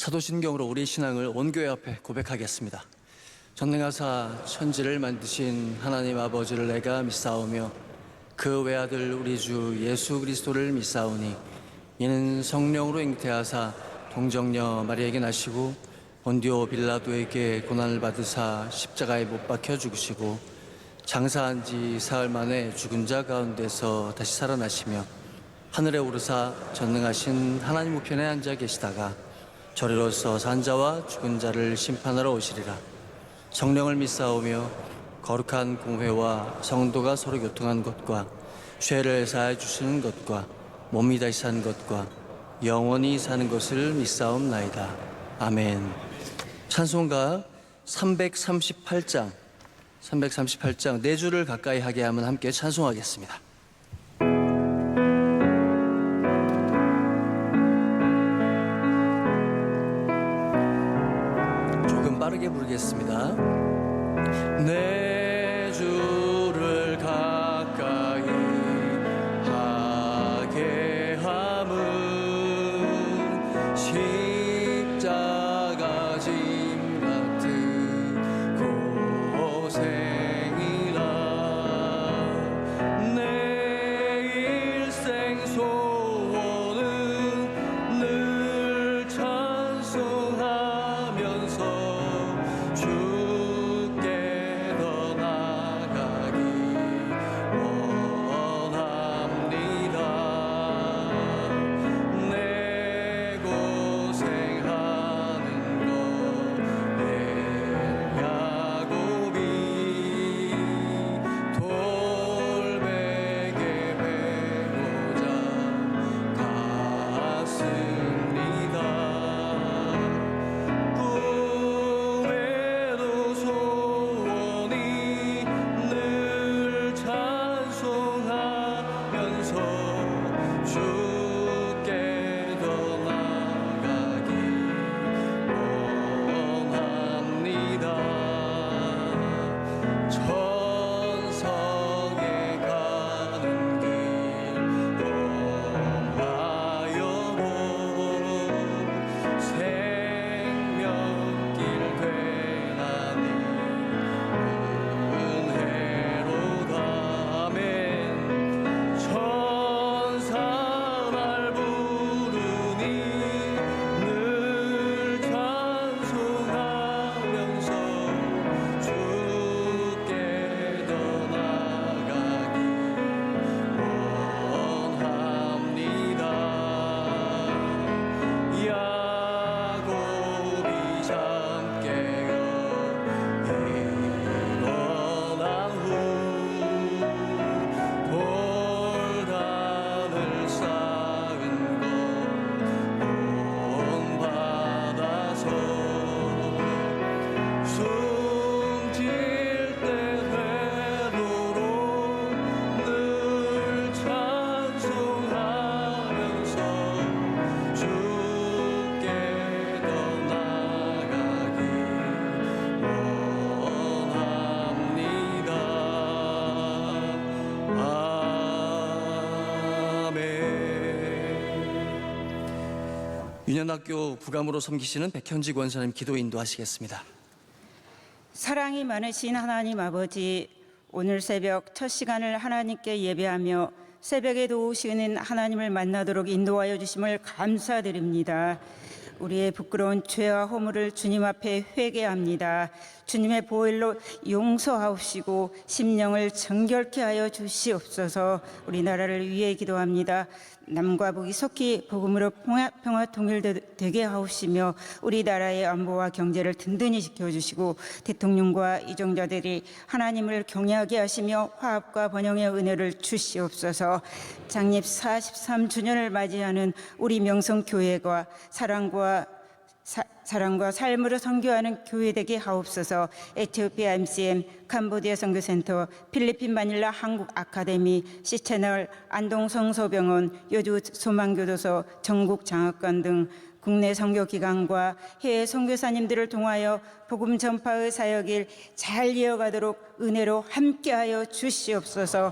사도신경으로 우리 신앙을 온 교회 앞에 고백하겠습니다. 전능하사 천지를 만드신 하나님 아버지를 내가 믿사오며 그 외아들 우리 주 예수 그리스도를 믿사오니 이는 성령으로 잉태하사 동정녀 마리아에게 나시고 본디오 빌라도에게 고난을 받으사 십자가에 못 박혀 죽으시고 장사한 지 사흘 만에 죽은 자 가운데서 다시 살아나시며 하늘에 오르사 전능하신 하나님 우편에 앉아 계시다가 저리로서 산 자와 죽은 자를 심판하러 오시리라. 성령을 믿사오며 거룩한 공회와 성도가 서로 교통한 것과 죄를 사해 주시는 것과 몸이 다시 사는 것과 영원히 사는 것을 믿사옵나이다. 아멘. 찬송가 338장 네 줄을 가까이 하게 하면 함께 찬송하겠습니다. 조금 빠르게 부르겠습니다. 네 줄을 가까이 하게 함은 십자가 짐 같은 고생이라 내 일생 소원은 늘 찬송하면서 주께 더 나아가기 원합니다. 내 고생하는 것 야곱이 돌베개 메고자 갔습니다. 꿈에도 소원이 늘 찬송하면서 주께 더 나아가기 원합니다. 천성에 가는 길 범하여도 생명길 되나니 은혜로다. 아멘. 천사말 부르니 늘 찬송하면서 주께 더 나아가기 원합니다. 야곱이 잠 깨어 일어난 후 돌담을 쌓은 것 본받아서 숨질 때 되도록 늘 찬송하면서 주께 더 나아가기 원합니다. 아멘. 유년학교 부감으로 섬기시는 백현지 권사님 기도 인도하시겠습니다. 사랑이 많으신 하나님 아버지, 오늘 새벽 첫 시간을 하나님께 예배하며 새벽에 도우시는 하나님을 만나도록 인도하여 주심을 감사드립니다. 우리의 부끄러운 죄와 허물을 주님 앞에 회개합니다. 주님의 보혈로 용서하옵시고 심령을 정결케 하여 주시옵소서. 우리나라를 위해 기도합니다. 남과 북이 속히 복음으로 평화 통일되게 하옵시며 우리나라의 안보와 경제를 든든히 지켜주시고 대통령과 이종자들이 하나님을 경외하게 하시며 화합과 번영의 은혜를 주시옵소서. 창립 43주년을 맞이하는 우리 명성교회가 사랑과 삶으로 선교하는 교회 되게 하옵소서. 에티오피아 MCM, 캄보디아 선교센터, 필리핀 마닐라 한국 아카데미, C채널, 안동 성서병원, 요주 소망교도소, 전국 장학관 등 국내 선교기관과 해외 선교사님들을 통하여 복음 전파의 사역을 잘 이어가도록 은혜로 함께하여 주시옵소서.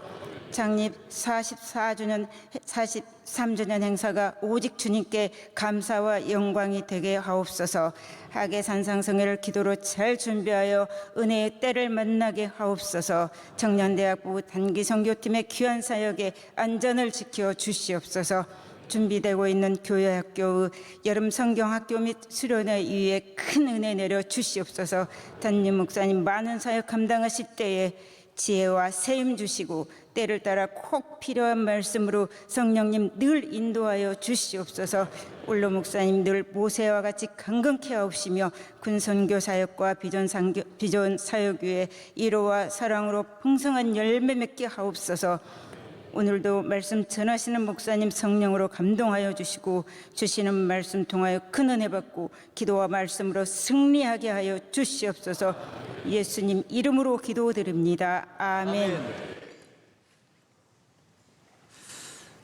창립 43주년 행사가 오직 주님께 감사와 영광이 되게 하옵소서. 하계 산상성회를 기도로 잘 준비하여 은혜의 때를 만나게 하옵소서. 청년대학부 단기선교팀의 귀한 사역에 안전을 지켜 주시옵소서. 준비되고 있는 교회학교의 여름 성경학교 및 수련회 위에 큰 은혜 내려 주시옵소서. 담임 목사님 많은 사역 감당하실 때에 지혜와 세임 주시고 때를 따라 꼭 필요한 말씀으로 성령님 늘 인도하여 주시옵소서. 올로 목사님 늘 모세와 같이 강건케 하옵시며 군선교 사역과 비전 사역 위에 이로와 사랑으로 풍성한 열매 맺게 하옵소서. 오늘도 말씀 전하시는 목사님 성령으로 감동하여 주시고 주시는 말씀 통하여 큰 은혜 받고 기도와 말씀으로 승리하게 하여 주시옵소서. 예수님 이름으로 기도드립니다. 아멘.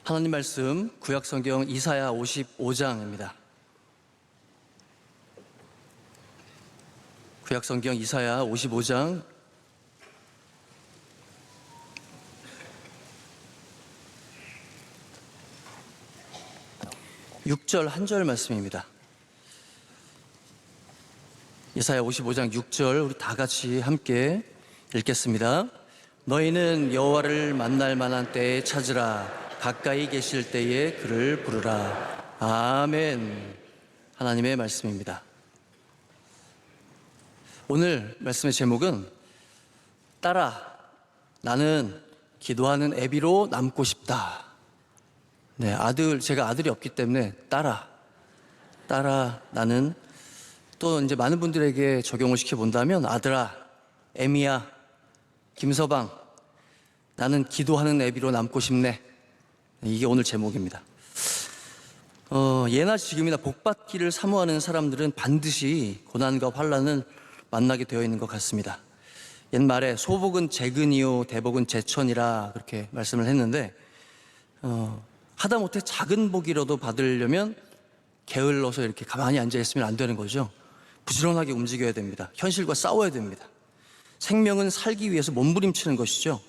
하나님 말씀 구약성경 이사야 55장입니다. 구약성경 이사야 55장 6절 한 절 말씀입니다. 이사야 55장 6절 우리 다 같이 함께 읽겠습니다. 너희는 여호와를 만날 만한 때에 찾으라. 가까이 계실 때에 그를 부르라. 아멘. 하나님의 말씀입니다. 오늘 말씀의 제목은 따라 나는 기도하는 애비로 남고 싶다. 네, 제가 아들이 없기 때문에 따라 나는 또 이제 많은 분들에게 적용을 시켜본다면 아들아, 애미야, 김서방, 나는 기도하는 애비로 남고 싶네. 이게 오늘 제목입니다. 예나 지금이나 복받기를 사모하는 사람들은 반드시 고난과 환난을 만나게 되어 있는 것 같습니다. 옛말에 소복은 재근이요 대복은 제천이라 그렇게 말씀을 했는데 하다못해 작은 복이라도 받으려면 게을러서 이렇게 가만히 앉아있으면 안 되는 거죠. 부지런하게 움직여야 됩니다. 현실과 싸워야 됩니다. 생명은 살기 위해서 몸부림치는 것이죠.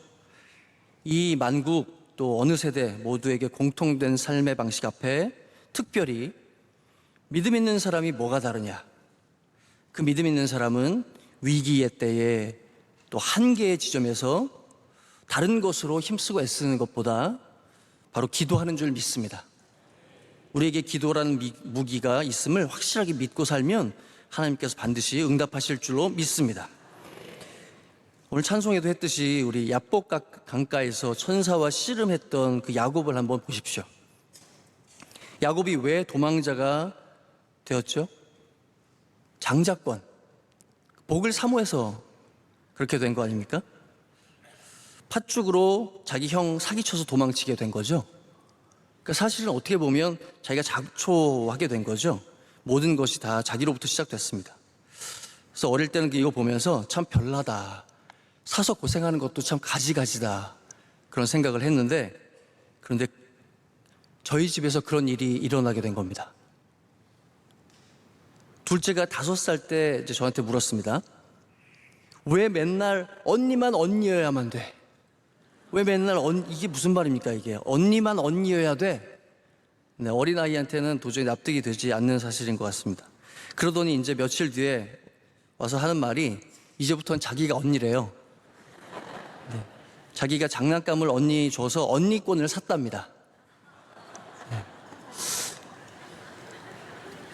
이 만국 또 어느 세대 모두에게 공통된 삶의 방식 앞에 특별히 믿음 있는 사람이 뭐가 다르냐? 그 믿음 있는 사람은 위기의 때에 또 한계의 지점에서 다른 것으로 힘쓰고 애쓰는 것보다 바로 기도하는 줄 믿습니다. 우리에게 기도라는 무기가 있음을 확실하게 믿고 살면 하나님께서 반드시 응답하실 줄로 믿습니다. 오늘 찬송에도 했듯이 우리 야복 강가에서 천사와 씨름했던 그 야곱을 한번 보십시오. 야곱이 왜 도망자가 되었죠? 장자권, 복을 사모해서 그렇게 된 거 아닙니까? 팥죽으로 자기 형 사기쳐서 도망치게 된 거죠. 그러니까 사실은 어떻게 보면 자기가 자초하게 된 거죠. 모든 것이 다 자기로부터 시작됐습니다. 그래서 어릴 때는 이거 보면서 참 별나다. 사서 고생하는 것도 참 가지가지다. 그런 생각을 했는데 그런데 저희 집에서 그런 일이 일어나게 된 겁니다. 둘째가 5살 때 이제 저한테 물었습니다. 왜 맨날 언니만 언니여야만 돼? 왜 맨날 이게 무슨 말입니까 이게? 언니만 언니여야 돼? 네, 어린아이한테는 도저히 납득이 되지 않는 사실인 것 같습니다. 그러더니 이제 며칠 뒤에 와서 하는 말이 이제부터는 자기가 언니래요. 네, 자기가 장난감을 언니 줘서 언니권을 샀답니다.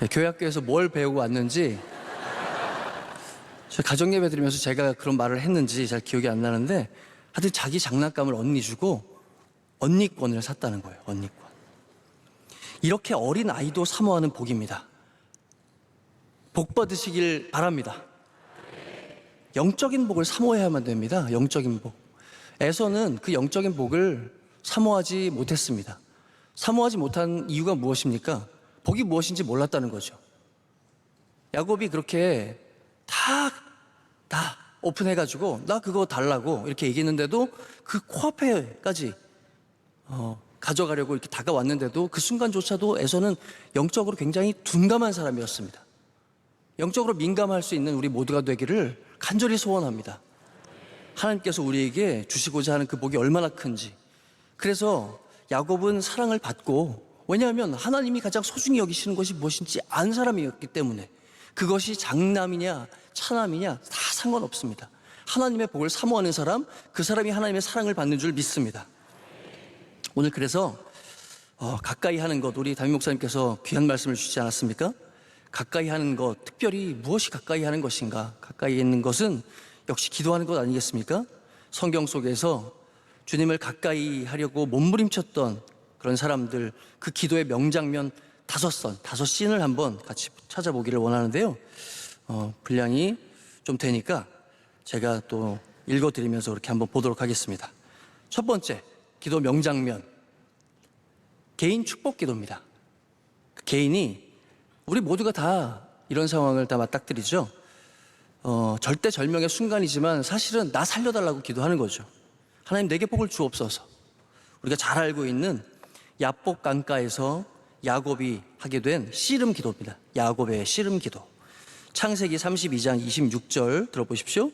네, 교회학교에서 뭘 배우고 왔는지 저 가정예배 드리면서 제가 그런 말을 했는지 잘 기억이 안 나는데 하여튼 자기 장난감을 언니 주고 언니권을 샀다는 거예요. 언니권. 이렇게 어린 아이도 사모하는 복입니다. 복 받으시길 바랍니다. 영적인 복을 사모해야만 됩니다. 영적인 복. 에서는 그 영적인 복을 사모하지 못했습니다. 사모하지 못한 이유가 무엇입니까? 복이 무엇인지 몰랐다는 거죠. 야곱이 그렇게 다 오픈해가지고 나 그거 달라고 이렇게 얘기했는데도 그 코앞에까지 가져가려고 이렇게 다가왔는데도 그 순간조차도 에서는 영적으로 굉장히 둔감한 사람이었습니다. 영적으로 민감할 수 있는 우리 모두가 되기를 간절히 소원합니다. 하나님께서 우리에게 주시고자 하는 그 복이 얼마나 큰지 그래서 야곱은 사랑을 받고, 왜냐하면 하나님이 가장 소중히 여기시는 것이 무엇인지 안 사람이었기 때문에 그것이 장남이냐 차남이냐 다 상관없습니다. 하나님의 복을 사모하는 사람, 그 사람이 하나님의 사랑을 받는 줄 믿습니다. 오늘 그래서 가까이 하는 것, 우리 담임 목사님께서 귀한 말씀을 주시지 않았습니까? 가까이 하는 것, 특별히 무엇이 가까이 하는 것인가? 가까이 있는 것은 역시 기도하는 것 아니겠습니까? 성경 속에서 주님을 가까이 하려고 몸부림쳤던 그런 사람들, 그 기도의 명장면 5씬을 한번 같이 찾아보기를 원하는데요. 분량이 좀 되니까 제가 또 읽어드리면서 그렇게 한번 보도록 하겠습니다. 첫 번째 기도 명장면, 개인 축복 기도입니다. 그 개인이, 우리 모두가 다 이런 상황을 다 맞닥뜨리죠. 절대절명의 순간이지만 사실은 나 살려달라고 기도하는 거죠. 하나님 내게 복을 주옵소서. 우리가 잘 알고 있는 야복 강가에서 야곱이 하게 된 씨름 기도입니다. 야곱의 씨름 기도. 창세기 32장 26절 들어보십시오.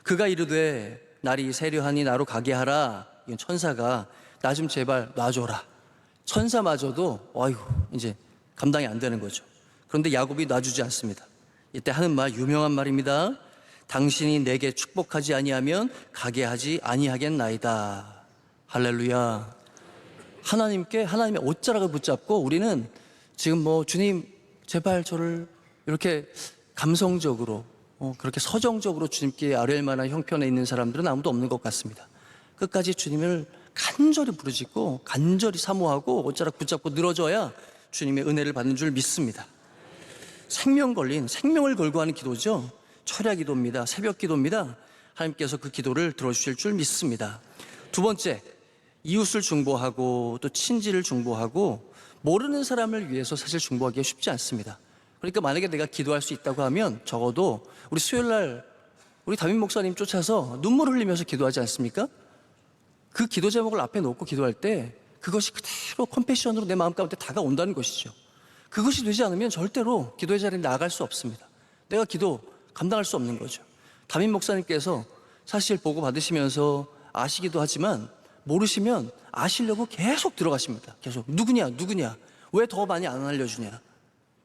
그가 이르되 날이 세려하니 나로 가게 하라. 이건 천사가 나 좀 제발 놔줘라. 천사마저도 이제 감당이 안 되는 거죠. 그런데 야곱이 놔주지 않습니다. 이때 하는 말, 유명한 말입니다. 당신이 내게 축복하지 아니하면 가게 하지 아니하겠나이다. 할렐루야. 하나님의 옷자락을 붙잡고 우리는 지금 주님 제발 저를 이렇게 감성적으로 그렇게 서정적으로 주님께 아뢰일 만한 형편에 있는 사람들은 아무도 없는 것 같습니다. 끝까지 주님을 간절히 부르짖고 간절히 사모하고 옷자락 붙잡고 늘어져야 주님의 은혜를 받는 줄 믿습니다. 생명을 걸고 하는 기도죠. 철야 기도입니다. 새벽 기도입니다. 하나님께서 그 기도를 들어주실 줄 믿습니다. 두 번째, 이웃을 중보하고 또 친지를 중보하고, 모르는 사람을 위해서 사실 중보하기가 쉽지 않습니다. 그러니까 만약에 내가 기도할 수 있다고 하면 적어도 우리 수요일날 우리 담임 목사님 쫓아서 눈물 흘리면서 기도하지 않습니까? 그 기도 제목을 앞에 놓고 기도할 때 그것이 그대로 컴패션으로 내 마음 가운데 다가온다는 것이죠. 그것이 되지 않으면 절대로 기도의 자리에 나아갈 수 없습니다. 내가 기도 감당할 수 없는 거죠. 담임 목사님께서 사실 보고 받으시면서 아시기도 하지만 모르시면 아시려고 계속 들어가십니다. 계속 누구냐 왜 더 많이 안 알려주냐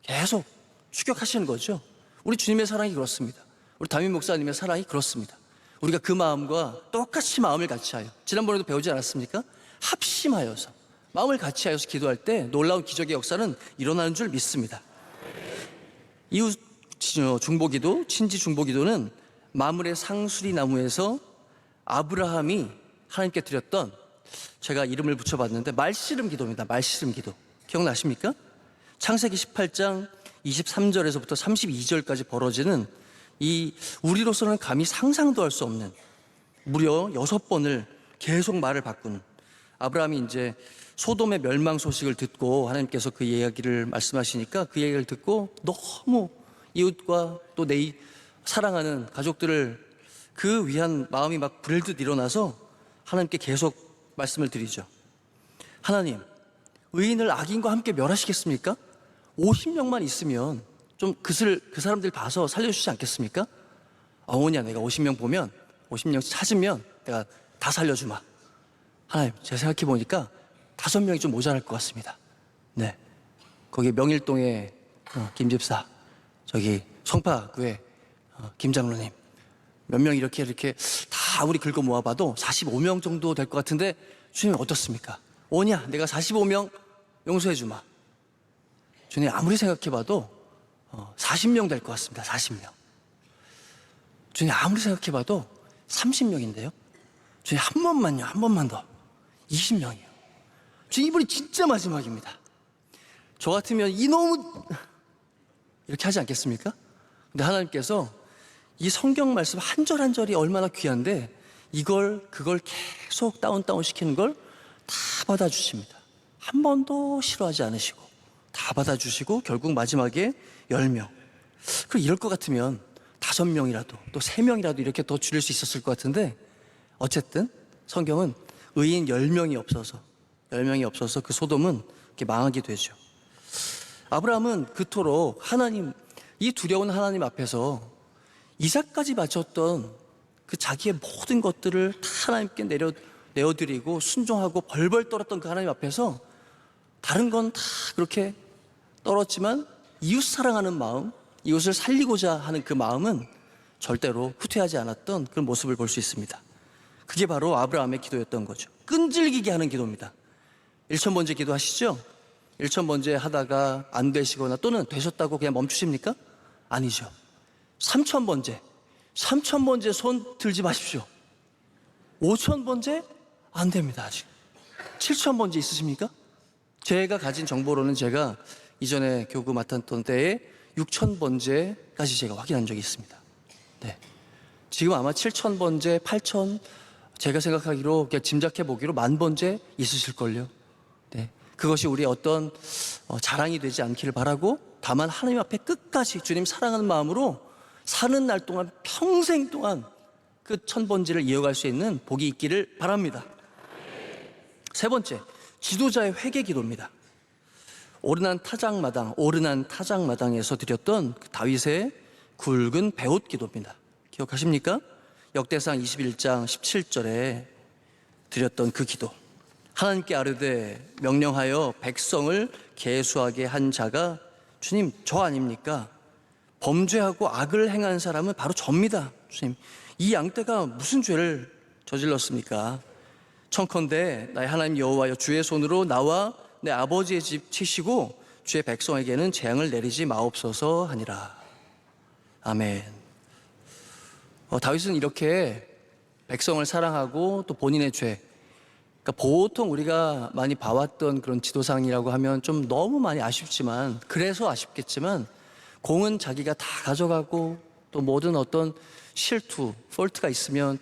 계속 추격하시는 거죠. 우리 주님의 사랑이 그렇습니다. 우리 담임 목사님의 사랑이 그렇습니다. 우리가 그 마음과 똑같이 마음을 같이하여, 지난번에도 배우지 않았습니까? 합심하여서 마음을 같이하여서 기도할 때 놀라운 기적의 역사는 일어나는 줄 믿습니다. 이웃 중보기도, 친지 중보기도는 마물의 상수리 나무에서 아브라함이 하나님께 드렸던, 제가 이름을 붙여봤는데 말씨름 기도입니다. 말씨름 기도 기억나십니까? 창세기 18장 23절에서부터 32절까지 벌어지는 이 우리로서는 감히 상상도 할 수 없는, 무려 6번을 계속 말을 바꾸는, 아브라함이 이제 소돔의 멸망 소식을 듣고 하나님께서 그 이야기를 말씀하시니까 그 이야기를 듣고 너무 이웃과 또 내 사랑하는 가족들을 그 위한 마음이 막 불듯 일어나서 하나님께 계속 말씀을 드리죠. 하나님, 의인을 악인과 함께 멸하시겠습니까? 50명만 있으면 좀 그 사람들 봐서 살려주시지 않겠습니까? 어머니야, 내가 50명 보면 50명 찾으면 내가 다 살려주마. 하나님, 제가 생각해 보니까 5명이 좀 모자랄 것 같습니다. 네, 거기 명일동에 김 집사, 저기 성파구에 김 장로님, 몇 명 이렇게 다 우리 긁어 모아봐도 45명 정도 될 것 같은데 주님 어떻습니까? 오냐, 내가 45명 용서해 주마. 주님, 아무리 생각해봐도 40명 될 것 같습니다. 40명. 주님, 아무리 생각해봐도 30명인데요. 주님, 한 번만 더. 20명이요. 주님, 이번이 진짜 마지막입니다. 저 같으면 이놈 이렇게 하지 않겠습니까? 근데 하나님께서 이 성경 말씀 한 절 한 절이 얼마나 귀한데 그걸 계속 다운 시키는 걸 다 받아주십니다. 한 번도 싫어하지 않으시고 다 받아주시고 결국 마지막에 10명. 그럼 이럴 것 같으면 5명이라도 또 3명이라도 이렇게 더 줄일 수 있었을 것 같은데, 어쨌든 성경은 의인 10명이 없어서 그 소돔은 이렇게 망하게 되죠. 아브라함은 그토록 이 두려운 하나님 앞에서 이삭까지 바쳤던 그 자기의 모든 것들을 다 하나님께 내어드리고 순종하고 벌벌 떨었던 그 하나님 앞에서 다른 건 다 그렇게 떨었지만 이웃 사랑하는 마음, 이웃을 살리고자 하는 그 마음은 절대로 후퇴하지 않았던 그런 모습을 볼 수 있습니다. 그게 바로 아브라함의 기도였던 거죠. 끈질기게 하는 기도입니다. 1000번째 기도하시죠? 1000번째 하다가 안 되시거나 또는 되셨다고 그냥 멈추십니까? 아니죠. 3000번째 손 들지 마십시오. 5000번째 안 됩니다. 아직 7000번째 있으십니까? 제가 가진 정보로는 제가 이전에 교구 맡았던 때에 6000번째까지 제가 확인한 적이 있습니다. 네. 지금 아마 7000번째, 8000, 제가 생각하기로 그냥 짐작해 보기로 10,000번째 있으실걸요. 네. 그것이 우리의 어떤 자랑이 되지 않기를 바라고, 다만 하나님 앞에 끝까지 주님 사랑하는 마음으로 사는 날 동안 평생 동안 그 1000번째를 이어갈 수 있는 복이 있기를 바랍니다. 세 번째, 지도자의 회개 기도입니다. 오르난 타작마당에서 드렸던 그 다윗의 굵은 배옷 기도입니다. 기억하십니까? 역대상 21장 17절에 드렸던 그 기도. 하나님께 아뢰되 명령하여 백성을 계수하게 한 자가 주님 저 아닙니까? 범죄하고 악을 행한 사람은 바로 접니다. 주님, 이 양떼가 무슨 죄를 저질렀습니까? 청컨대 나의 하나님 여호와여, 주의 손으로 나와 내 아버지의 집 치시고 주의 백성에게는 재앙을 내리지 마옵소서 하니라. 아멘. 다윗은 이렇게 백성을 사랑하고 또 본인의 죄, 그러니까 보통 우리가 많이 봐왔던 그런 지도상이라고 하면 좀 너무 많이 아쉽지만, 그래서 아쉽겠지만 공은 자기가 다 가져가고 또 모든 어떤 실투, 폴트가 있으면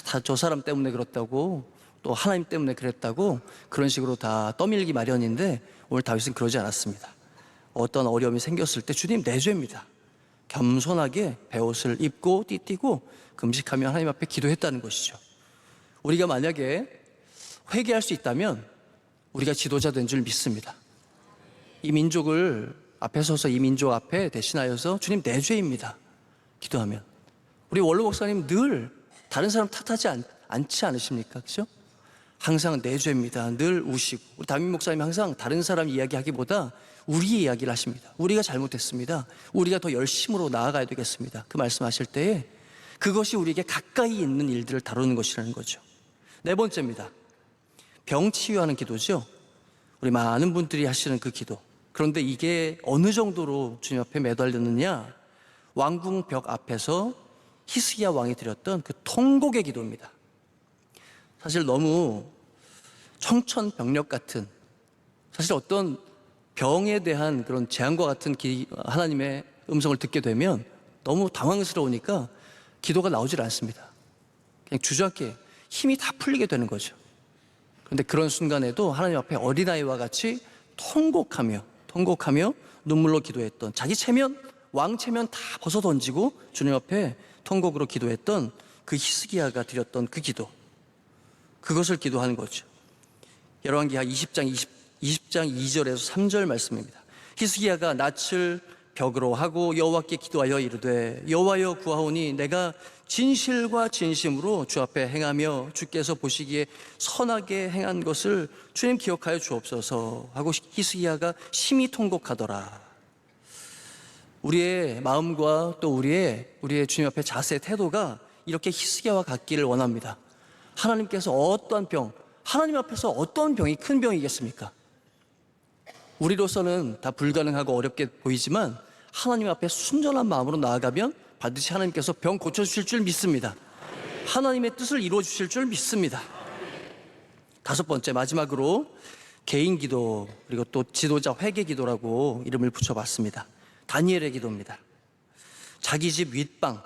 다 저 사람 때문에 그렇다고, 또 하나님 때문에 그랬다고 그런 식으로 다 떠밀기 마련인데, 오늘 다윗은 그러지 않았습니다. 어떤 어려움이 생겼을 때 주님 내 죄입니다. 겸손하게 베옷을 입고 띠띠고 금식하며 하나님 앞에 기도했다는 것이죠. 우리가 만약에 회개할 수 있다면 우리가 지도자 된 줄 믿습니다. 이 민족을 앞에 서서 이 민족 앞에 대신하여서 주님 내 죄입니다 기도하면, 우리 원로 목사님 늘 다른 사람 탓하지 않지 않으십니까? 그렇죠? 항상 내 죄입니다 늘 우시고, 우리 담임 목사님 항상 다른 사람 이야기하기보다 우리의 이야기를 하십니다. 우리가 잘못했습니다, 우리가 더 열심으로 나아가야 되겠습니다, 그 말씀하실 때에 그것이 우리에게 가까이 있는 일들을 다루는 것이라는 거죠. 네 번째입니다. 병 치유하는 기도죠. 우리 많은 분들이 하시는 그 기도. 그런데 이게 어느 정도로 주님 앞에 매달렸느냐, 왕궁 벽 앞에서 히스기야 왕이 드렸던 그 통곡의 기도입니다. 사실 너무 청천벽력 같은, 사실 어떤 병에 대한 그런 재앙과 같은 하나님의 음성을 듣게 되면 너무 당황스러우니까 기도가 나오질 않습니다. 그냥 주저앉게 힘이 다 풀리게 되는 거죠. 그런데 그런 순간에도 하나님 앞에 어린아이와 같이 통곡하며 눈물로 기도했던, 자기 체면, 왕 체면 다 벗어 던지고 주님 앞에 통곡으로 기도했던 그 히스기야가 드렸던 그 기도, 그것을 기도하는 거죠. 열왕기하 20장 2절에서 3절 말씀입니다. 히스기야가 낯을 벽으로 하고 여호와께 기도하여 이르되 여호와여 구하오니 내가 진실과 진심으로 주 앞에 행하며 주께서 보시기에 선하게 행한 것을 주님 기억하여 주옵소서 하고 히스기야가 심히 통곡하더라. 우리의 마음과 또 우리의 주님 앞에 자세, 태도가 이렇게 히스기야와 같기를 원합니다. 하나님께서 어떠한 병, 하나님 앞에서 어떤 병이 큰 병이겠습니까? 우리로서는 다 불가능하고 어렵게 보이지만 하나님 앞에 순전한 마음으로 나아가면 반드시 하나님께서 병 고쳐주실 줄 믿습니다. 하나님의 뜻을 이루어주실 줄 믿습니다. 다섯 번째, 마지막으로 개인 기도, 그리고 또 지도자 회개 기도라고 이름을 붙여봤습니다. 다니엘의 기도입니다. 자기 집 윗방,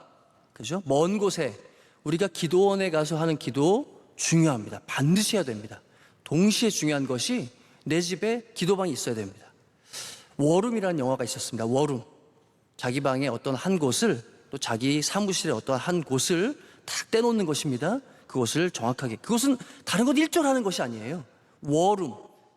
그죠? 먼 곳에 우리가 기도원에 가서 하는 기도 중요합니다. 반드시 해야 됩니다. 동시에 중요한 것이 내 집에 기도방이 있어야 됩니다. 워룸이라는 영화가 있었습니다. 워룸. 자기 방의 어떤 한 곳을, 또 자기 사무실의 어떤 한 곳을 탁 떼놓는 것입니다. 그것을 정확하게, 그것은 다른 것 일절하는 것이 아니에요. 워룸,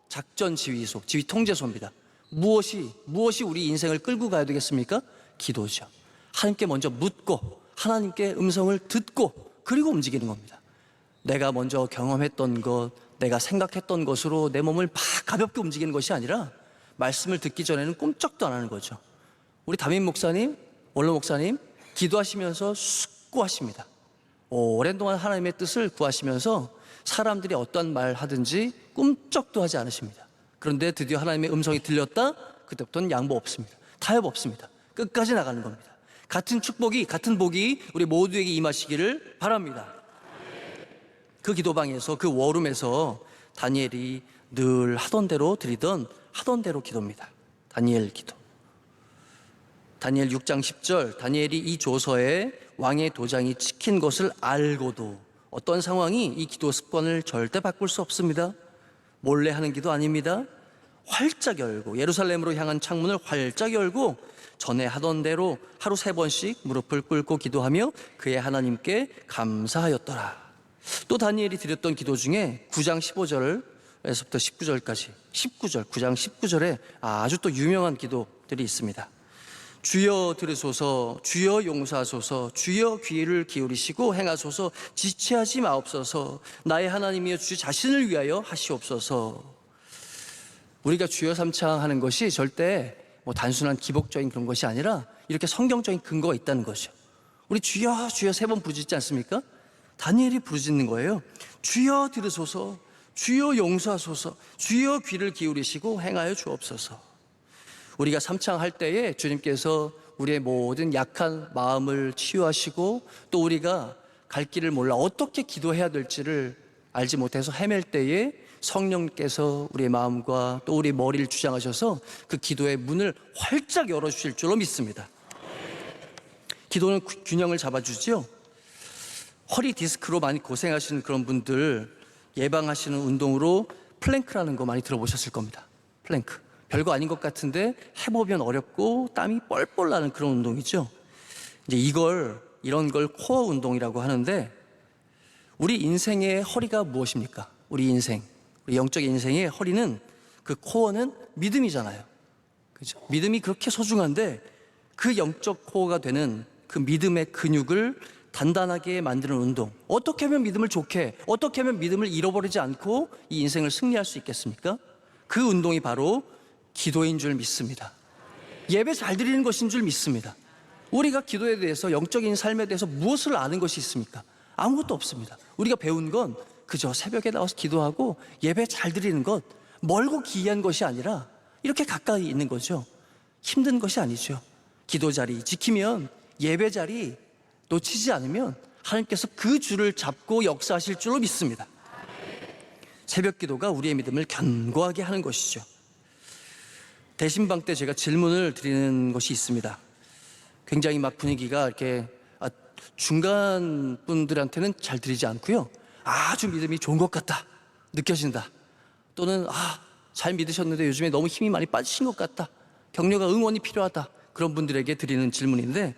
작전 지휘소, 지휘 통제소입니다. 무엇이 우리 인생을 끌고 가야 되겠습니까? 기도죠. 하나님께 먼저 묻고 하나님께 음성을 듣고 그리고 움직이는 겁니다. 내가 먼저 경험했던 것, 내가 생각했던 것으로 내 몸을 막 가볍게 움직이는 것이 아니라 말씀을 듣기 전에는 꿈쩍도 안 하는 거죠. 우리 담임 목사님, 원로 목사님 기도하시면서 숙고하십니다. 오랜 동안 하나님의 뜻을 구하시면서 사람들이 어떠한 말 하든지 꿈쩍도 하지 않으십니다. 그런데 드디어 하나님의 음성이 들렸다? 그때부터는 양보 없습니다. 타협 없습니다. 끝까지 나가는 겁니다. 같은 축복이, 같은 복이 우리 모두에게 임하시기를 바랍니다. 그 기도방에서, 그 워룸에서 다니엘이 늘 하던 대로 드리던 하던 대로 기도입니다. 다니엘 기도. 다니엘 6장 10절, 다니엘이 이 조서에 왕의 도장이 찍힌 것을 알고도 어떤 상황이 이 기도 습관을 절대 바꿀 수 없습니다. 몰래 하는 기도 아닙니다. 활짝 열고, 예루살렘으로 향한 창문을 활짝 열고 전에 하던 대로 하루 3번씩 무릎을 꿇고 기도하며 그의 하나님께 감사하였더라. 또 다니엘이 드렸던 기도 중에 9장 15절에서부터 19절까지 9장 19절에 아주 또 유명한 기도들이 있습니다. 주여 들으소서, 주여 용서하소서, 주여 귀를 기울이시고 행하소서, 지체하지 마옵소서, 나의 하나님이여 주 자신을 위하여 하시옵소서. 우리가 주여 삼창하는 것이 절대 단순한 기복적인 그런 것이 아니라 이렇게 성경적인 근거가 있다는 거죠. 우리 주여 주여 3번 부르짖지 않습니까? 다니엘이 부르짖는 거예요. 주여 들으소서, 주여 용서하소서, 주여 귀를 기울이시고 행하여 주옵소서. 우리가 삼창할 때에 주님께서 우리의 모든 약한 마음을 치유하시고 또 우리가 갈 길을 몰라 어떻게 기도해야 될지를 알지 못해서 헤맬 때에 성령께서 우리의 마음과 또 우리 머리를 주장하셔서 그 기도의 문을 활짝 열어주실 줄로 믿습니다. 기도는 균형을 잡아주지요. 허리 디스크로 많이 고생하시는 그런 분들 예방하시는 운동으로 플랭크라는 거 많이 들어보셨을 겁니다. 플랭크. 별거 아닌 것 같은데 해보면 어렵고 땀이 뻘뻘 나는 그런 운동이죠. 이제 이런 걸 코어 운동이라고 하는데 우리 인생의 허리가 무엇입니까? 우리 인생, 우리 영적인 인생의 허리는 그 코어는 믿음이잖아요. 그죠? 믿음이 그렇게 소중한데 그 영적 코어가 되는 그 믿음의 근육을 단단하게 만드는 운동. 어떻게 하면 믿음을 좋게, 어떻게 하면 믿음을 잃어버리지 않고 이 인생을 승리할 수 있겠습니까? 그 운동이 바로 기도인 줄 믿습니다. 예배 잘 드리는 것인 줄 믿습니다. 우리가 기도에 대해서, 영적인 삶에 대해서 무엇을 아는 것이 있습니까? 아무것도 없습니다. 우리가 배운 건 그저 새벽에 나와서 기도하고 예배 잘 드리는 것, 멀고 기이한 것이 아니라 이렇게 가까이 있는 거죠. 힘든 것이 아니죠. 기도 자리 지키면, 예배 자리 놓치지 않으면 하나님께서 그 줄을 잡고 역사하실 줄로 믿습니다. 새벽 기도가 우리의 믿음을 견고하게 하는 것이죠. 대신방 때 제가 질문을 드리는 것이 있습니다. 굉장히 막 분위기가 이렇게 중간 분들한테는 잘 드리지 않고요. 아주 믿음이 좋은 것 같다, 느껴진다. 또는 잘 믿으셨는데 요즘에 너무 힘이 많이 빠지신 것 같다, 격려가 응원이 필요하다. 그런 분들에게 드리는 질문인데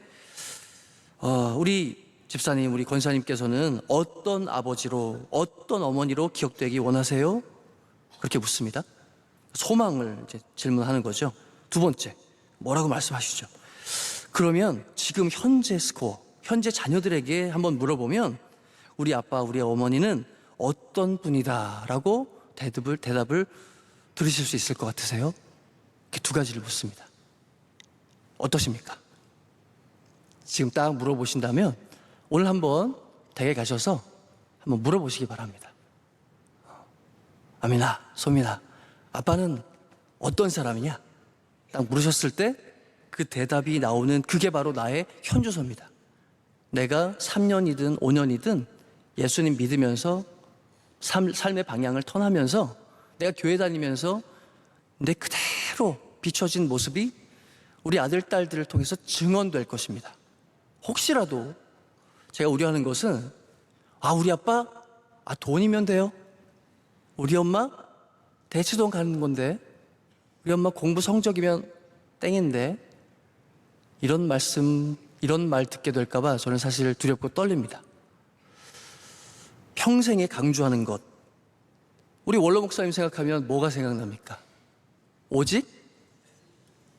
우리 집사님, 우리 권사님께서는 어떤 아버지로, 어떤 어머니로 기억되기 원하세요? 그렇게 묻습니다. 소망을 이제 질문하는 거죠. 두 번째, 뭐라고 말씀하시죠? 그러면 지금 현재 스코어, 현재 자녀들에게 한번 물어보면 우리 아빠, 우리 어머니는 어떤 분이다라고 대답을 들으실 수 있을 것 같으세요? 이렇게 두 가지를 묻습니다. 어떠십니까? 지금 딱 물어보신다면 오늘 한번 댁에 가셔서 한번 물어보시기 바랍니다. 아미나, 소민아, 아빠는 어떤 사람이냐? 딱 물으셨을 때 그 대답이 나오는 그게 바로 나의 현주소입니다. 내가 3년이든 5년이든 예수님 믿으면서 삶의 방향을 턴하면서 내가 교회 다니면서 내 그대로 비춰진 모습이 우리 아들, 딸들을 통해서 증언될 것입니다. 혹시라도 제가 우려하는 것은 우리 아빠 돈이면 돼요. 우리 엄마 대치동 가는 건데, 우리 엄마 공부 성적이면 땡인데, 이런 말 듣게 될까봐 저는 사실 두렵고 떨립니다. 평생에 강조하는 것, 우리 원로 목사님 생각하면 뭐가 생각납니까? 오직?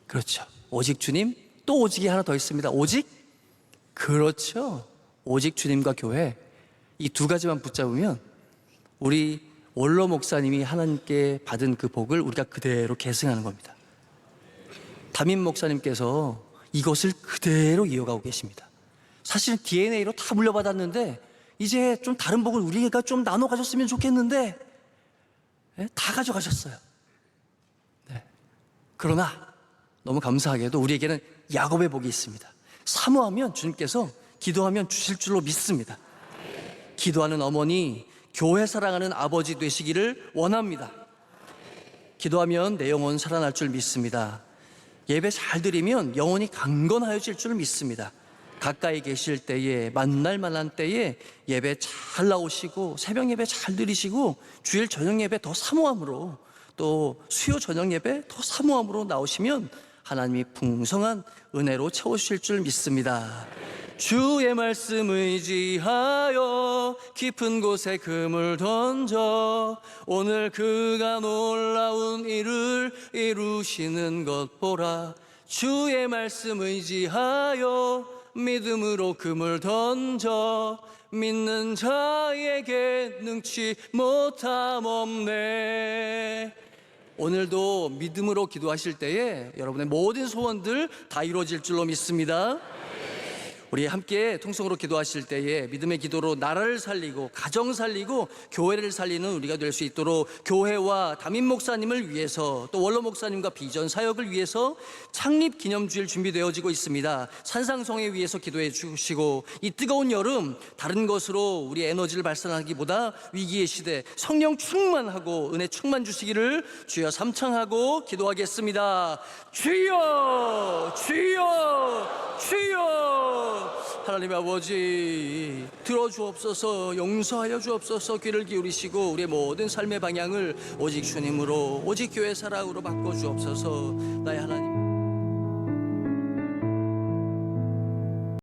그렇죠. 오직 주님, 또 오직이 하나 더 있습니다. 오직? 그렇죠. 오직 주님과 교회. 이 두 가지만 붙잡으면 우리 원로 목사님이 하나님께 받은 그 복을 우리가 그대로 계승하는 겁니다. 담임 목사님께서 이것을 그대로 이어가고 계십니다. 사실 DNA로 다 물려받았는데 이제 좀 다른 복을 우리가 좀 나눠 가졌으면 좋겠는데 다 가져가셨어요. 네. 그러나 너무 감사하게도 우리에게는 야곱의 복이 있습니다. 사모하면 주님께서 기도하면 주실 줄로 믿습니다. 기도하는 어머니, 교회 사랑하는 아버지 되시기를 원합니다. 기도하면 내 영혼 살아날 줄 믿습니다. 예배 잘 드리면 영혼이 강건하여질 줄 믿습니다. 가까이 계실 때에, 만날 만한 때에 예배 잘 나오시고 새벽 예배 잘 드리시고 주일 저녁 예배 더 사모함으로, 또 수요 저녁 예배 더 사모함으로 나오시면 하나님이 풍성한 은혜로 채우실 줄 믿습니다. 주의 말씀 의지하여 깊은 곳에 금을 던져 오늘 그가 놀라운 일을 이루시는 것 보라. 주의 말씀 의지하여 믿음으로 금을 던져 믿는 자에게 능치 못함 없네. 오늘도 믿음으로 기도하실 때에 여러분의 모든 소원들 다 이루어질 줄로 믿습니다. 우리 함께 통성으로 기도하실 때에 믿음의 기도로 나라를 살리고 가정 살리고 교회를 살리는 우리가 될 수 있도록 교회와 담임 목사님을 위해서, 또 원로 목사님과 비전 사역을 위해서 창립 기념주일 준비되어지고 있습니다. 산상성회 위해서 기도해 주시고, 이 뜨거운 여름 다른 것으로 우리 에너지를 발산하기보다 위기의 시대 성령 충만하고 은혜 충만 주시기를 주여 삼창하고 기도하겠습니다. 주여, 주여, 주여. 하나님 아버지, 들어주옵소서, 용서하여 주옵소서. 귀를 기울이시고 우리의 모든 삶의 방향을 오직 주님으로, 오직 교회 사랑으로 바꿔주옵소서. 나의 하나님.